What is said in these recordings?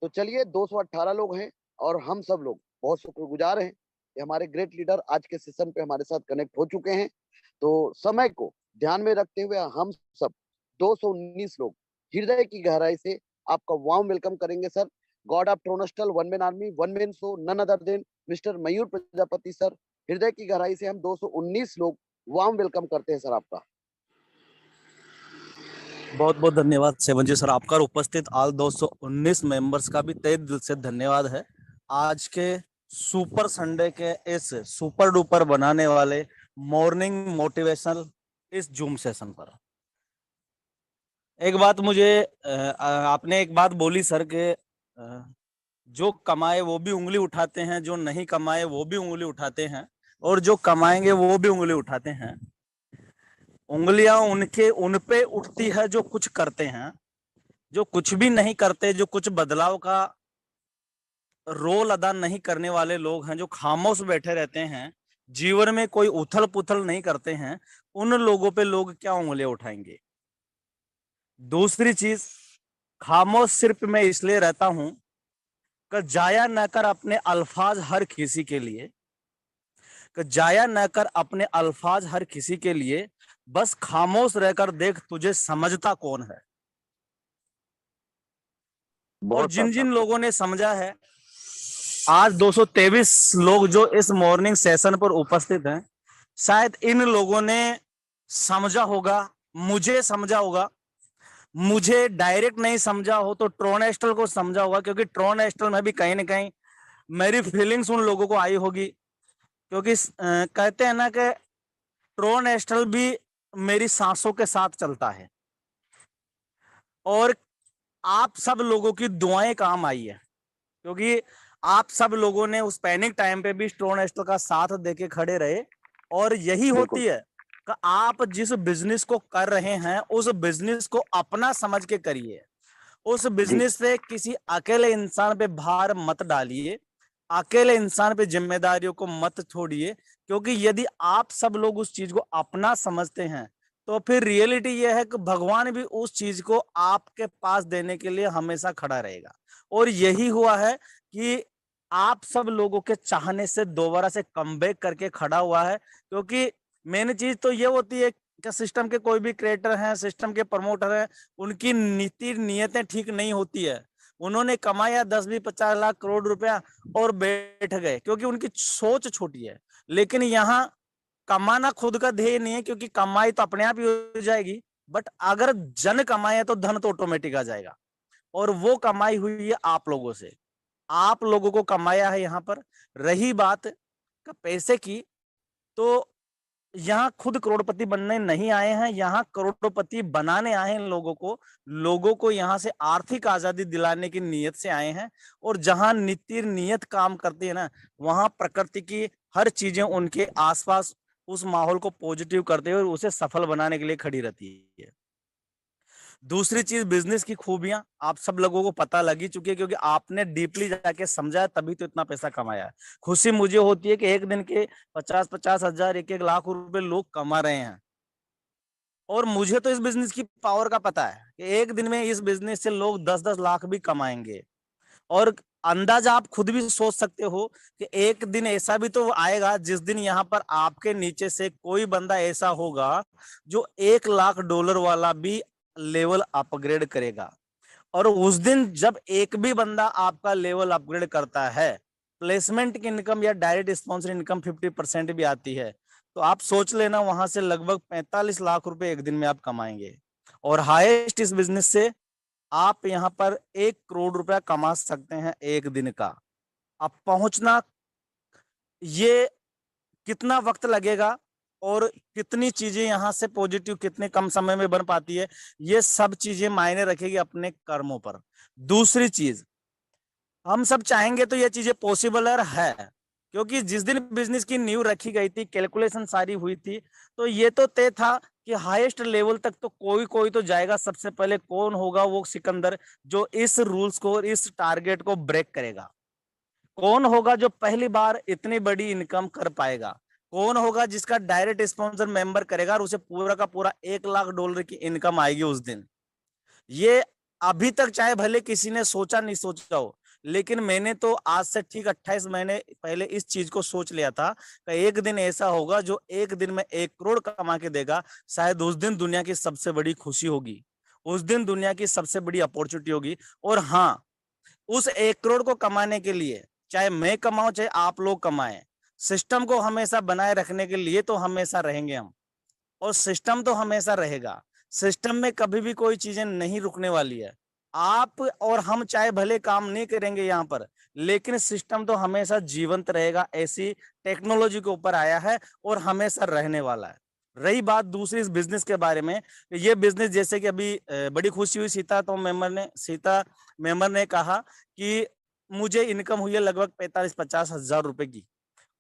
तो चलिए 218 लोग हैं और हम सब लोग बहुत शुक्रगुजार हैं कि हमारे ग्रेट लीडर आज के सेशन पे हमारे साथ कनेक्ट हो चुके हैं। तो समय को ध्यान में रखते हुए हम सब 219 लोग हृदय की गहराई से आपका वार्म वेलकम करेंगे सर। गॉड ऑफ ट्रोनस्टल one man army one man show none other than mister Mayur Prajapati sir. हृदय की गहराई से हम 219 लोग वार्म वेलकम करते हैं सर आपका। बहुत बहुत धन्यवाद सेवन जी सर आपका, उपस्थित आल 219 मेंबर्स का भी तहे दिल से धन्यवाद है। आज के सुपर संडे के इस सुपर डुपर बनाने वाले मॉर्निंग मोटिवेशनल इस जूम सेशन पर एक बात मुझे आपने एक बात बोली सर के जो कमाए वो भी उंगली उठाते हैं, जो नहीं कमाए वो भी उंगली उठाते हैं, और जो कमाएंगे वो भी उंगली उठाते हैं। उंगलियां उन पे उठती है जो कुछ करते हैं, जो कुछ भी नहीं करते, जो कुछ बदलाव का रोल अदा नहीं करने वाले लोग हैं, जो खामोश बैठे रहते हैं, जीवन में कोई उथल पुथल नहीं करते हैं, उन लोगों पे लोग क्या उंगलियां उठाएंगे। दूसरी चीज, खामोश सिर्फ मैं इसलिए रहता हूं कि जाया न कर अपने अल्फाज हर किसी के लिए, कि जाया न कर अपने अल्फाज हर किसी के लिए, बस खामोश रहकर देख तुझे समझता कौन है। और बहुत जिन जिन शानदार सर। लोगों ने समझा है, आज 223 लोग जो इस मॉर्निंग सेशन पर उपस्थित हैं, शायद इन लोगों ने समझा होगा, मुझे समझा होगा, मुझे डायरेक्ट नहीं समझा हो तो ट्रोन एस्टल को समझा होगा, क्योंकि ट्रोन एस्टल में भी कहीं ना कहीं मेरी फीलिंग्स उन लोगों को आई होगी। क्योंकि कहते हैं ना कि ट्रोन एस्टल भी मेरी सांसों के साथ चलता है, और आप सब लोगों की दुआएं काम आई है, क्योंकि आप सब लोगों ने उस पैनिक टाइम पे भी स्टोन एस्टल का साथ देके खड़े रहे। और यही बिल्कुल होती है कि आप जिस बिजनेस को कर रहे हैं उस बिजनेस को अपना समझ के करिए। उस जी। बिजनेस से किसी अकेले इंसान पे भार मत डालिए, अकेले इंसान पे जिम्मेदारियों को मत छोड़िए, क्योंकि यदि आप सब लोग उस चीज को अपना समझते हैं तो फिर रियलिटी यह है कि भगवान भी उस चीज को आपके पास देने के लिए हमेशा खड़ा रहेगा। और यही हुआ है कि आप सब लोगों के चाहने से दोबारा से कमबैक करके खड़ा हुआ है। क्योंकि मेन चीज तो ये होती है कि सिस्टम के कोई भी क्रिएटर हैं, सिस्टम के प्रमोटर हैं, उनकी नीति नियतें ठीक नहीं होती है। उन्होंने कमाया 10-20-50 लाख करोड़ रुपया और बैठ गए, क्योंकि उनकी सोच छोटी है। लेकिन यहाँ कमाना खुद का ध्येय नहीं है, क्योंकि कमाई तो अपने आप ही हो जाएगी, बट अगर जन कमाए तो धन तो ऑटोमेटिक आ जाएगा। और वो कमाई हुई है आप लोगों से, आप लोगों को कमाया है। यहाँ पर रही बात का पैसे की, तो यहाँ खुद करोड़पति बनने नहीं आए हैं, यहाँ करोड़पति बनाने आए हैं लोगों को यहाँ से आर्थिक आजादी दिलाने की नीयत से आए हैं। और जहां नीति नियत काम करती है ना, वहां प्रकृति की हर चीजें उनके आसपास उस माहौल को पॉजिटिव करते हुए उसे सफल बनाने के लिए खड़ी रहती है। दूसरी चीज, बिजनेस की खूबियां आप सब लोगों को पता लगी चुकी है, क्योंकि आपने डीपली जाके समझा है, तभी तो इतना पैसा कमाया है। खुशी मुझे होती है कि एक दिन के 50-50 हजार 1-1 लाख रुपए लोग कमा रहे हैं। और मुझे तो इस बिजनेस की पावर का पता है कि एक दिन में इस बिजनेस से लोग 10-10 लाख भी कमाएंगे। और अंदाजा आप खुद भी सोच सकते हो कि एक दिन ऐसा भी तो आएगा जिस दिन यहाँ पर आपके नीचे से कोई बंदा ऐसा होगा जो $1 लाख वाला भी लेवल अपग्रेड करेगा। और उस दिन जब एक भी बंदा आपका लेवल अपग्रेड करता है, प्लेसमेंट की इनकम या डायरेक्ट स्पॉन्सर इनकम 50% भी आती है, तो आप सोच लेना वहां से लगभग 45 लाख रुपए एक दिन में आप कमाएंगे। और हाईएस्ट इस बिजनेस से आप यहाँ पर 1 करोड़ रुपया कमा सकते हैं एक दिन का। अब पहुंचना, ये कितना वक्त लगेगा और कितनी चीजें यहाँ से पॉजिटिव कितने कम समय में बन पाती है, ये सब चीजें मायने रखेगी अपने कर्मों पर। दूसरी चीज, हम सब चाहेंगे तो ये चीजें पॉसिबल है, क्योंकि जिस दिन बिजनेस की नींव रखी गई थी, कैलकुलेशन सारी हुई थी, तो ये तो तय था कि हाईएस्ट लेवल तक तो कोई कोई तो जाएगा। सबसे पहले कौन होगा वो सिकंदर जो इस रूल्स को, इस टारगेट को ब्रेक करेगा। कौन होगा जो पहली बार इतनी बड़ी इनकम कर पाएगा। कौन होगा जिसका डायरेक्ट स्पॉन्सर मेंबर करेगा और उसे पूरा का पूरा $1 लाख की इनकम आएगी उस दिन। ये अभी तक चाहे भले किसी ने सोचा नहीं सोचा हो, लेकिन मैंने तो आज से ठीक 28 महीने पहले इस चीज को सोच लिया था कि एक दिन ऐसा होगा जो एक दिन में 1 करोड़ कमा के देगा। शायद उस दिन दुनिया की सबसे बड़ी खुशी होगी, उस दिन दुनिया की सबसे बड़ी अपॉर्चुनिटी होगी। और हाँ, उस 1 करोड़ को कमाने के लिए चाहे मैं कमाऊं चाहे आप लोग कमाएं, सिस्टम को हमेशा बनाए रखने के लिए तो हमेशा रहेंगे हम, और सिस्टम तो हमेशा रहेगा। सिस्टम में कभी भी कोई चीजें नहीं रुकने वाली है। आप और हम चाहे भले काम नहीं करेंगे यहाँ पर, लेकिन सिस्टम तो हमेशा जीवंत रहेगा। ऐसी टेक्नोलॉजी के ऊपर आया है और हमेशा रहने वाला है। रही बात दूसरी इस बिजनेस के बारे में, ये बिजनेस जैसे कि अभी बड़ी खुशी हुई सीता मेंबर ने कहा कि मुझे इनकम हुई है लगभग 45-50 हजार रुपए की,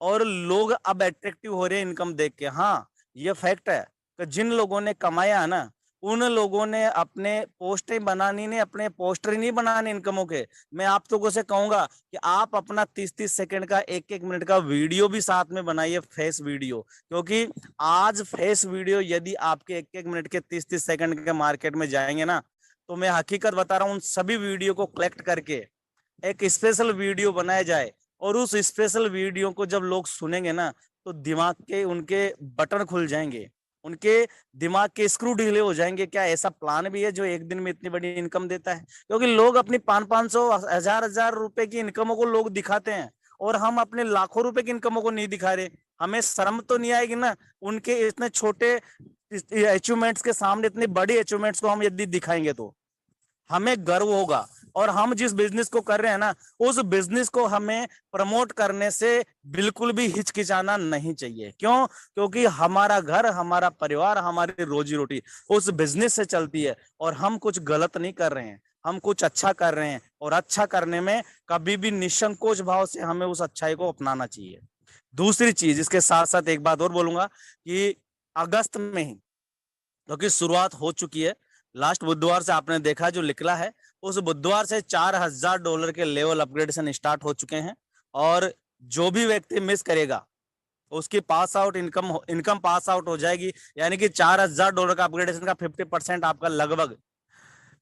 और लोग अब अट्रैक्टिव हो रहे हैं इनकम देख के। हाँ, ये फैक्ट है कि जिन लोगों ने कमाया ना, उन लोगों ने अपने पोस्टें बनानी नहीं, अपने पोस्टर ही नहीं बनाने इनकमों के। मैं आप लोगों से कहूंगा कि आप अपना 30-30 सेकंड का 1-1 मिनट का वीडियो भी साथ में बनाइए, फेस वीडियो। क्योंकि आज फेस वीडियो यदि आपके 1-1 मिनट के 30-30 सेकंड के मार्केट में जाएंगे ना, तो मैं हकीकत बता रहा हूँ, उन सभी वीडियो को कलेक्ट करके एक स्पेशल वीडियो बनाया जाए, और उस स्पेशल वीडियो को जब लोग सुनेंगे ना, तो दिमाग के उनके बटन खुल जाएंगे, उनके दिमाग के स्क्रू ढीले हो जाएंगे। क्या ऐसा प्लान भी है जो एक दिन में इतनी बड़ी इनकम देता है? क्योंकि लोग अपनी 500-500 हजार रुपए की इनकमों को लोग दिखाते हैं, और हम अपने लाखों रुपए की इनकमों को नहीं दिखा रहे। हमें शर्म तो नहीं आएगी ना उनके इतने छोटे अचीवमेंट्स के सामने इतनी बड़ी अचीवमेंट्स को हम यदि दिखाएंगे तो हमें गर्व होगा। और हम जिस बिजनेस को कर रहे हैं ना, उस बिजनेस को हमें प्रमोट करने से बिल्कुल भी हिचकिचाना नहीं चाहिए। क्यों? क्योंकि हमारा घर, हमारा परिवार, हमारी रोजी रोटी उस बिजनेस से चलती है, और हम कुछ गलत नहीं कर रहे हैं, हम कुछ अच्छा कर रहे हैं। और अच्छा करने में कभी भी निसंकोच भाव से हमें उस अच्छाई को अपनाना चाहिए। दूसरी चीज, इसके साथ साथ एक बात और बोलूंगा कि अगस्त में ही, क्योंकि शुरुआत हो चुकी है, लास्ट बुधवार से आपने देखा जो निकला है, उस बुधवार से $4000 के लेवल अपग्रेडेशन स्टार्ट हो चुके हैं। और जो भी व्यक्ति मिस करेगा, उसकी pass out income pass out हो जाएगी। यानी कि $4000 का अपग्रेडेशन का 50% आपका लगभग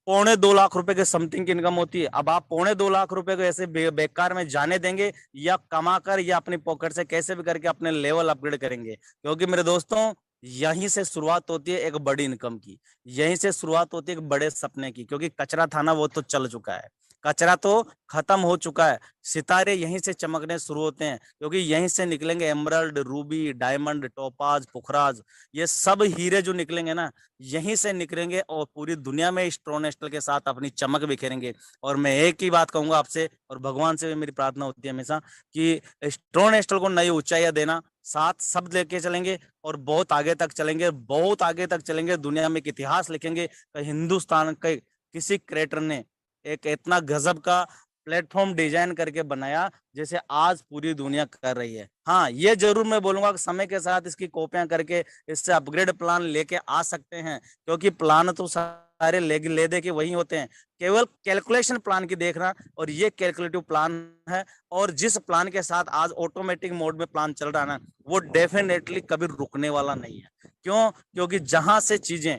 1.25 लाख रुपए के समथिंग की इनकम होती है। अब आप 1.25 लाख रुपए को ऐसे बेकार में जाने देंगे, या कमा कर या अपनी पॉकेट से कैसे भी करके अपने लेवल अपग्रेड करेंगे? क्योंकि मेरे दोस्तों, यहीं से शुरुआत होती है एक बड़ी इनकम की, यहीं से शुरुआत होती है एक बड़े सपने की। क्योंकि कचरा था ना, वो तो चल चुका है, कचरा तो खत्म हो चुका है। सितारे यहीं से चमकने शुरू होते हैं, क्योंकि यहीं से निकलेंगे एमरल्ड, रूबी, डायमंड, टोपाज, पुखराज, ये सब हीरे जो निकलेंगे ना, यहीं से निकलेंगे, और पूरी दुनिया में स्ट्रोनेस्टल के साथ अपनी चमक बिखेरेंगे। और मैं एक ही बात कहूंगा आपसे, और भगवान से भी मेरी प्रार्थना होती है हमेशा, कि स्ट्रोनेस्टल को नई ऊंचाइयां देना, साथ सब लेके चलेंगे, और बहुत आगे तक चलेंगे, बहुत आगे तक चलेंगे। दुनिया में एक इतिहास लिखेंगे कि हिंदुस्तान के किसी क्रिएटर ने एक इतना गजब का प्लेटफॉर्म डिजाइन करके बनाया, जैसे आज पूरी दुनिया कर रही है। हाँ, ये जरूर मैं बोलूंगा कि समय के साथ इसकी कॉपियां करके इससे अपग्रेड प्लान लेके आ सकते हैं। क्योंकि प्लान तो सारे ले दे के वही होते हैं, केवल कैलकुलेशन प्लान की देखना, और ये कैलकुलेटिव प्लान है। और जिस प्लान के साथ आज ऑटोमेटिक मोड में प्लान चल रहा है ना, वो डेफिनेटली कभी रुकने वाला नहीं है। क्यों? क्योंकि जहां से चीजें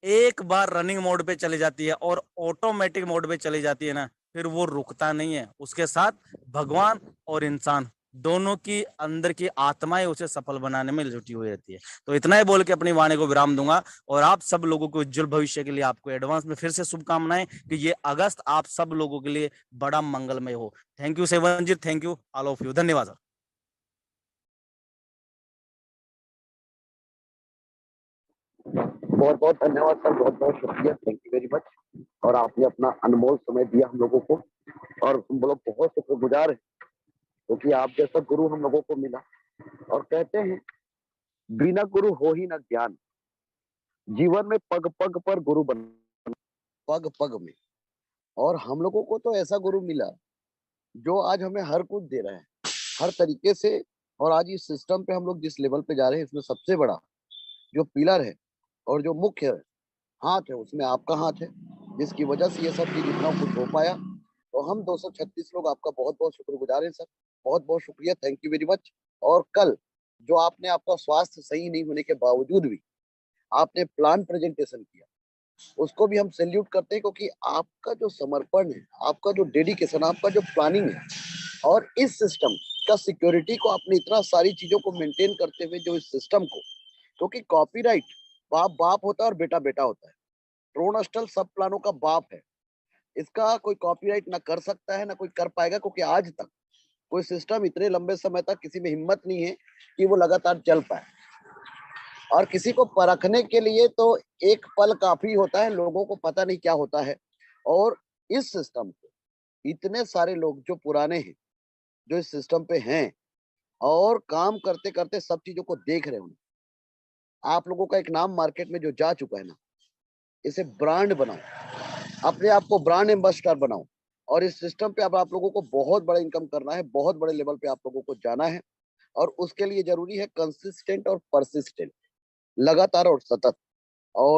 एक बार रनिंग मोड पे चली जाती है और ऑटोमेटिक मोड पे चली जाती है ना, फिर वो रुकता नहीं है। उसके साथ भगवान और इंसान दोनों की अंदर की आत्माएं उसे सफल बनाने में जुटी हुई रहती है। तो इतना ही बोल के अपनी वाणी को विराम दूंगा, और आप सब लोगों को उज्जवल भविष्य के लिए आपको एडवांस में फिर से शुभकामनाएं कि ये अगस्त आप सब लोगों के लिए बड़ा मंगलमय हो। थैंक यू सेवन जी, thank you all of you, धन्यवाद सर। बहुत बहुत धन्यवाद सर, बहुत बहुत शुक्रिया, थैंक यू वेरी मच। और आपने अपना अनमोल समय दिया हम लोगों को, और हम लोग बहुत शुक्रगुजार हैं, क्योंकि आप जैसा गुरु हम लोगों को मिला। और कहते हैं, बिना गुरु हो ही ना ज्ञान। जीवन में पग पग पर गुरु बन, पग पग में। और हम लोगों को तो ऐसा गुरु मिला जो आज हमें हर कुछ दे रहा है, हर तरीके से। और आज इस सिस्टम पे हम लोग जिस लेवल पे जा रहे हैं, इसमें सबसे बड़ा जो पिलर है और जो मुख्य हाथ है, उसमें आपका हाथ है, जिसकी वजह से ये सब चीज इतना कुछ हो पाया। तो हम 236 लोग आपका बहुत बहुत शुक्रगुजार हैं सर, बहुत बहुत शुक्रिया, थैंक यू वेरी मच। और कल जो आपने, आपका स्वास्थ्य सही नहीं होने के बावजूद भी आपने प्लान प्रेजेंटेशन किया, उसको भी हम सैल्यूट करते हैं, क्योंकि आपका जो समर्पण है, आपका जो डेडिकेशन, आपका जो प्लानिंग है, और इस सिस्टम का सिक्योरिटी को आपने इतना सारी चीजों को मेंटेन करते हुए जो इस सिस्टम को, क्योंकि कॉपीराइट बाप बाप होता है और बेटा बेटा होता है। ड्रोन हॉस्टल सब प्लानों का बाप है। इसका कोई कॉपीराइट ना कर सकता है, ना कोई कर पाएगा, क्योंकि आज तक कोई सिस्टम इतने लंबे समय तक किसी में हिम्मत नहीं है कि वो लगातार चल पाए। और किसी को परखने के लिए तो एक पल काफी होता है, लोगों को पता नहीं क्या होता है। और इस सिस्टम को इतने सारे लोग जो पुराने हैं, जो इस सिस्टम पे हैं और काम करते करते सब चीजों को देख रहे हैं, आप लोगों का एक नाम मार्केट में जो जा चुका है ना, इसे ब्रांड बनाओ, अपने आप को ब्रांड एम्बेसडर बनाओ। और इस सिस्टम पे अब आप लोगों को बहुत बड़ा इनकम करना है, बहुत बड़े लेवल पे आप लोगों को जाना है। और उसके लिए जरूरी है कंसिस्टेंट और परसिस्टेंट, लगातार और सतत।